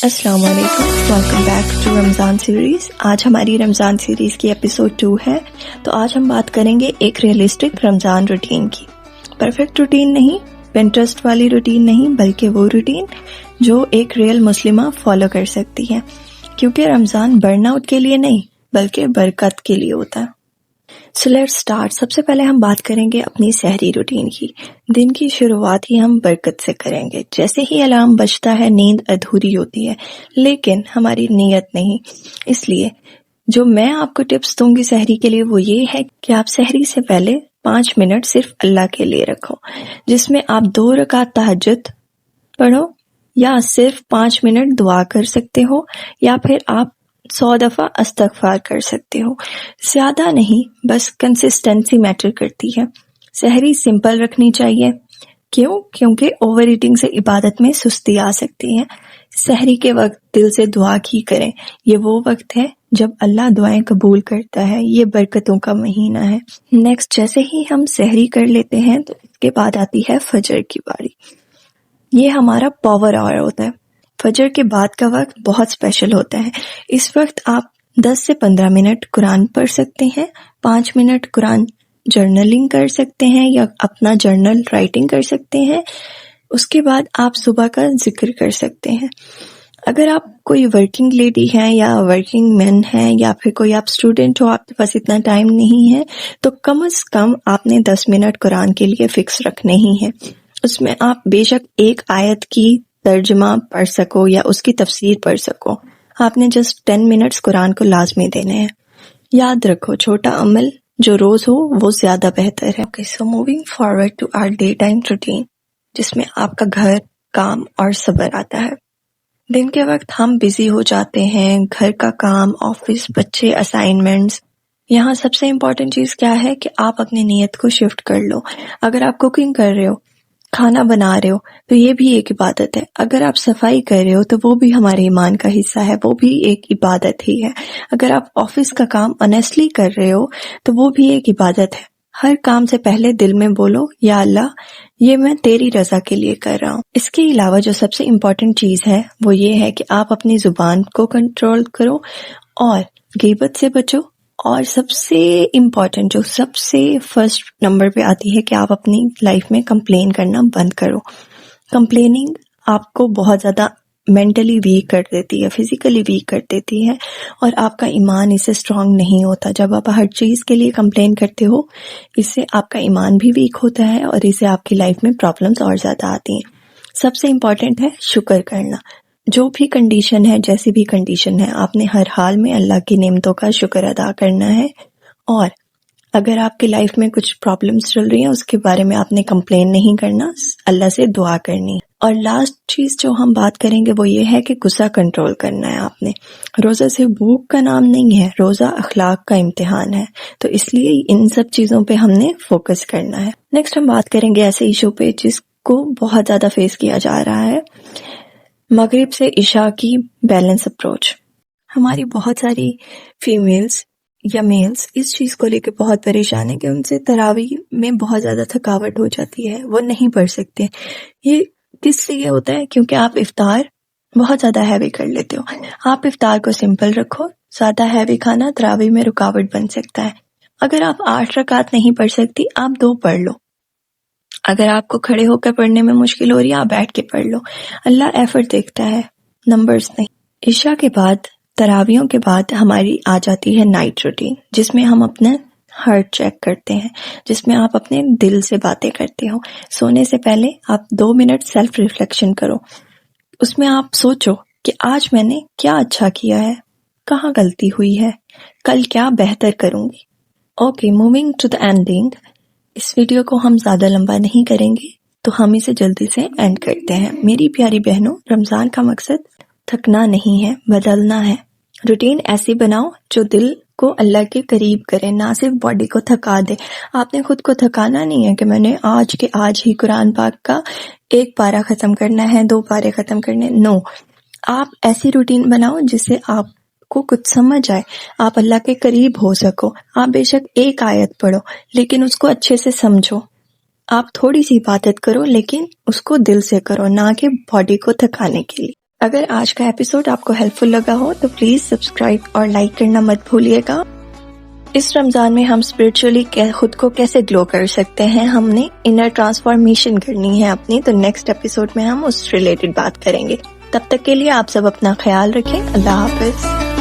अस्सलाम वालेकुम, welcome back to Ramzan series. आज हमारी रमज़ान सीरीज़ की एपिसोड 2 है। तो आज हम बात करेंगे एक रियलिस्टिक रमज़ान रूटीन की। परफेक्ट रूटीन नहीं, पिंटरेस्ट वाली रूटीन नहीं, बल्कि वो रूटीन जो एक रियल मुस्लिमा फॉलो कर सकती है, क्योंकि रमज़ान बर्नआउट के लिए नहीं बल्कि बरकत के लिए होता है। So let's start. सबसे पहले हम बात करेंगे अपनी सहरी रूटीन की। दिन की शुरुआत ही हम बरकत से करेंगे। जैसे ही अलार्म बजता है नींद अधूरी होती है, लेकिन हमारी नीयत नहीं। इसलिए जो मैं आपको टिप्स दूंगी सहरी के लिए वो ये है कि आप सहरी से पहले 5 मिनट सिर्फ अल्लाह के लिए रखो, जिसमें आप 2 रकात तहज्जुद पढ़ो, या सिर्फ 5 मिनट दुआ कर सकते हो, या फिर आप 100 दफा अस्तगफार कर सकते हो। ज्यादा नहीं, बस कंसिस्टेंसी मैटर करती है। सहरी सिंपल रखनी चाहिए। क्यों? क्योंकि ओवर ईटिंग से इबादत में सुस्ती आ सकती है। सहरी के वक्त दिल से दुआ की करें। ये वो वक्त है जब अल्लाह दुआएं कबूल करता है। ये बरकतों का महीना है। नेक्स्ट, जैसे ही हम सहरी कर लेते हैं तो इसके बाद आती है फजर की बारी। ये हमारा पावर आवर होता है। फजर के बाद का वक्त बहुत स्पेशल होता है। इस वक्त आप 10 से 15 मिनट कुरान पढ़ सकते हैं, 5 मिनट कुरान जर्नलिंग कर सकते हैं या अपना जर्नल राइटिंग कर सकते हैं। उसके बाद आप सुबह का जिक्र कर सकते हैं। अगर आप कोई वर्किंग लेडी हैं या वर्किंग मैन हैं या फिर कोई आप स्टूडेंट हो, आपके पास इतना टाइम नहीं है, तो कम से कम आपने 10 मिनट कुरान के लिए फिक्स रखने ही हैं। उसमें आप बेशक एक आयत की तर्जमा पढ़ सको या उसकी तफसीर पढ़ सको, आपने जस्ट 10 मिनट्स कुरान को लाजमी देने हैं। याद रखो, छोटा अमल जो रोज हो वो ज्यादा बेहतर है। Okay, so moving forward to our day time routine, जिसमें आपका घर, काम और सब्र आता है। दिन के वक्त हम बिजी हो जाते हैं, घर का काम, ऑफिस, बच्चे, असाइनमेंट्स। यहाँ सबसे इम्पोर्टेंट चीज क्या है कि आप अपनी नीयत को शिफ्ट कर लो। अगर आप कुकिंग कर रहे हो, खाना बना रहे हो, तो ये भी एक इबादत है। अगर आप सफाई कर रहे हो तो वो भी हमारे ईमान का हिस्सा है, वो भी एक इबादत ही है। अगर आप ऑफिस का काम ऑनेस्टली कर रहे हो तो वो भी एक इबादत है। हर काम से पहले दिल में बोलो, या अल्लाह, ये मैं तेरी रजा के लिए कर रहा हूँ। इसके अलावा जो सबसे इम्पोर्टेंट चीज है वो ये है कि आप अपनी जुबान को कंट्रोल करो और गीबत से बचो। और सबसे इम्पोर्टेंट, जो सबसे फर्स्ट नंबर पे आती है, कि आप अपनी लाइफ में कंप्लेन करना बंद करो। कंप्लेनिंग आपको बहुत ज्यादा मेंटली वीक कर देती है, फिजिकली वीक कर देती है, और आपका ईमान इससे स्ट्रांग नहीं होता। जब आप हर चीज के लिए कंप्लेन करते हो, इससे आपका ईमान भी वीक होता है और इससे आपकी लाइफ में प्रॉब्लम्स और ज्यादा आती हैं। सबसे इम्पोर्टेंट है शुक्र करना। जो भी कंडीशन है, जैसी भी कंडीशन है, आपने हर हाल में अल्लाह की नेमतों का शुक्र अदा करना है। और अगर आपकी लाइफ में कुछ प्रॉब्लम्स चल रही हैं, उसके बारे में आपने कंप्लेन नहीं करना, अल्लाह से दुआ करनी। और लास्ट चीज जो हम बात करेंगे वो ये है कि गुस्सा कंट्रोल करना है आपने। रोजा से भूख का नाम नहीं है, रोजा अखलाक का इम्तिहान है। तो इसलिए इन सब चीजों पे हमने फोकस करना है। नेक्स्ट हम बात करेंगे ऐसे इशू पे जिसको बहुत ज्यादा फेस किया जा रहा है, मगरिब से इशा की बैलेंस अप्रोच। हमारी बहुत सारी फीमेल्स या मेल्स इस चीज को लेकर बहुत परेशान है कि उनसे तरावी में बहुत ज्यादा थकावट हो जाती है, वो नहीं पढ़ सकते। ये किस लिए होता है? क्योंकि आप इफ्तार बहुत ज्यादा हैवी कर लेते हो। आप इफ्तार को सिंपल रखो। ज्यादा हैवी खाना तरावी में रुकावट बन सकता है। अगर आप 8 रकात नहीं पढ़ सकती, आप 2 पढ़ लो। अगर आपको खड़े होकर पढ़ने में मुश्किल हो रही है, आप बैठ के पढ़ लो। अल्लाह एफर्ट देखता है, नंबर्स नहीं। इशा के बाद, तरावियों के बाद हमारी आ जाती है नाइट रूटीन, जिसमें हम अपना हार्ट चेक करते हैं, जिसमें आप अपने दिल से बातें करते हो। सोने से पहले आप 2 मिनट सेल्फ रिफ्लेक्शन करो। उसमें आप सोचो कि आज मैंने क्या अच्छा किया है, कहाँ गलती हुई है, कल क्या बेहतर करूंगी। Okay, moving to the ending. इस वीडियो को हम ज्यादा लंबा नहीं करेंगे, तो हम इसे जल्दी से एंड करते हैं। मेरी प्यारी बहनों, रमजान का मकसद थकना नहीं है, बदलना है। रूटीन ऐसी बनाओ जो दिल को अल्लाह के करीब करे, ना सिर्फ बॉडी को थका दे। आपने खुद को थकाना नहीं है कि मैंने आज के आज ही कुरान पाक का 1 पारा खत्म करना है, 2 पारे खत्म करने। नो, आप ऐसी रूटीन बनाओ जिससे आप को कुछ समझ आए, आप अल्लाह के करीब हो सको। आप बेशक 1 आयत पढ़ो, लेकिन उसको अच्छे से समझो। आप थोड़ी सी इबादत करो, लेकिन उसको दिल से करो, ना कि बॉडी को थकाने के लिए। अगर आज का एपिसोड आपको हेल्पफुल लगा हो तो प्लीज सब्सक्राइब और लाइक करना मत भूलिएगा। इस रमजान में हम स्पिरिचुअली खुद को कैसे ग्लो कर सकते हैं, हमने इनर ट्रांसफॉर्मेशन करनी है अपनी, तो नेक्स्ट एपिसोड में हम उस रिलेटेड बात करेंगे। तब तक के लिए आप सब अपना ख्याल रखें। अल्लाह हाफिज।